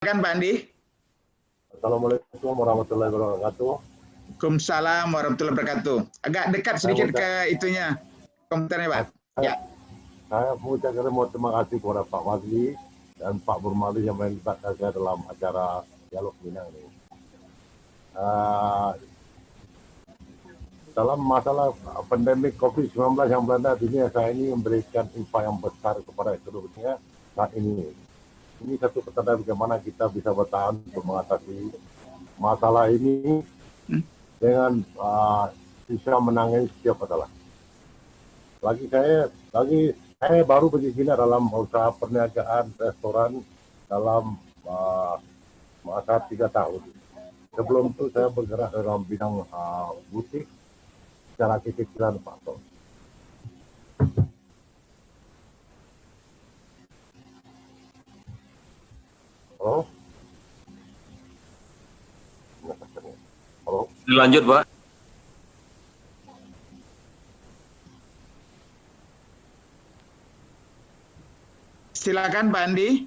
Kan Pak Andi? Assalamualaikum warahmatullahi wabarakatuh. Waalaikumsalam warahmatullahi wabarakatuh. Agak dekat sedikit ke itunya komputernya Pak. Ya. Saya mengucapkan terima kasih kepada Pak Fadli dan Pak Burmali yang melibatkan saya dalam acara Dialog Minang ini. Dalam masalah pandemik COVID-19 yang melanda dunia, saya ini memberikan upaya yang besar kepada ekonominya saat ini. Ini satu petanda bagaimana kita bisa bertahan untuk mengatasi masalah ini dengan bisa menangani setiap masalah. Saya baru bergina dalam usaha perniagaan restoran dalam masa 3 tahun. Sebelum itu saya bergerak dalam bidang butik secara kecil-kecilan Pak Tok. Halo? Halo? Lanjut, Pak. Silakan Pak Andi.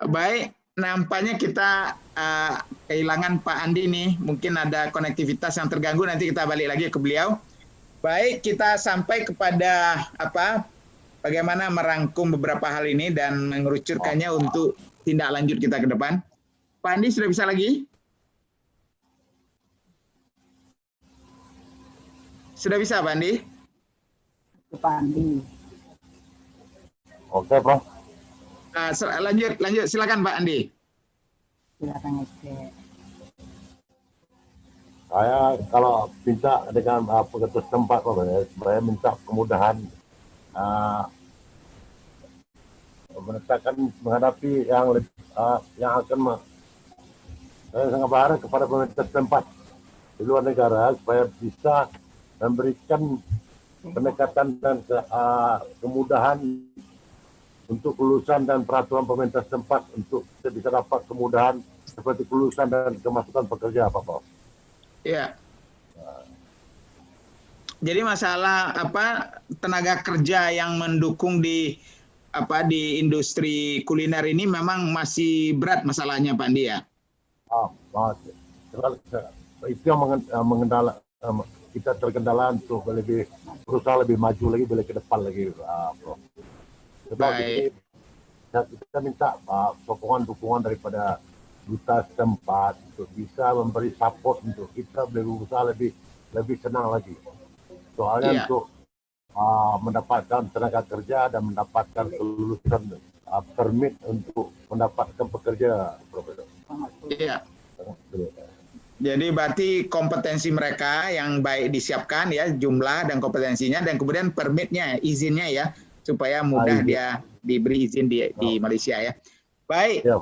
Baik, nampaknya kita kehilangan Pak Andi nih. Mungkin ada konektivitas yang terganggu, nanti kita balik lagi ke beliau. Baik, kita sampai kepada bagaimana merangkum beberapa hal ini dan mengerucutkannya untuk tindak lanjut kita ke depan. Pak Andi sudah bisa lagi? Sudah bisa Pak Andi? Pak Andi. Oke, Prof. Lanjut, silakan Pak Andi. Silakan SK. Saya kalau minta dengan pengetus tempat, saya minta kemudahan menghadapi yang akan saya sangat berharap kepada pemerintah tempat di luar negara supaya bisa memberikan pendekatan dan kemudahan untuk kelulusan dan peraturan pemerintah setempat untuk kita bisa dapat kemudahan seperti kelulusan dan kemasukan pekerja, Pak. Ya. Jadi masalah tenaga kerja yang mendukung di industri kuliner ini memang masih berat masalahnya Pak Andi ya. Itu yang kita terkendala untuk berusaha lebih maju lagi, boleh ke depan lagi, Prof. Sebab kita minta sokongan-dukungan daripada duta setempat untuk bisa memberi support untuk kita berusaha lebih senang lagi. Soalnya untuk mendapatkan tenaga kerja dan mendapatkan kelulusan permit untuk mendapatkan pekerja, Profesor. Iya. Jadi berarti kompetensi mereka yang baik disiapkan ya, jumlah dan kompetensinya, dan kemudian permitnya, izinnya ya, supaya mudah dia diberi izin di Malaysia ya. Baik. Ya,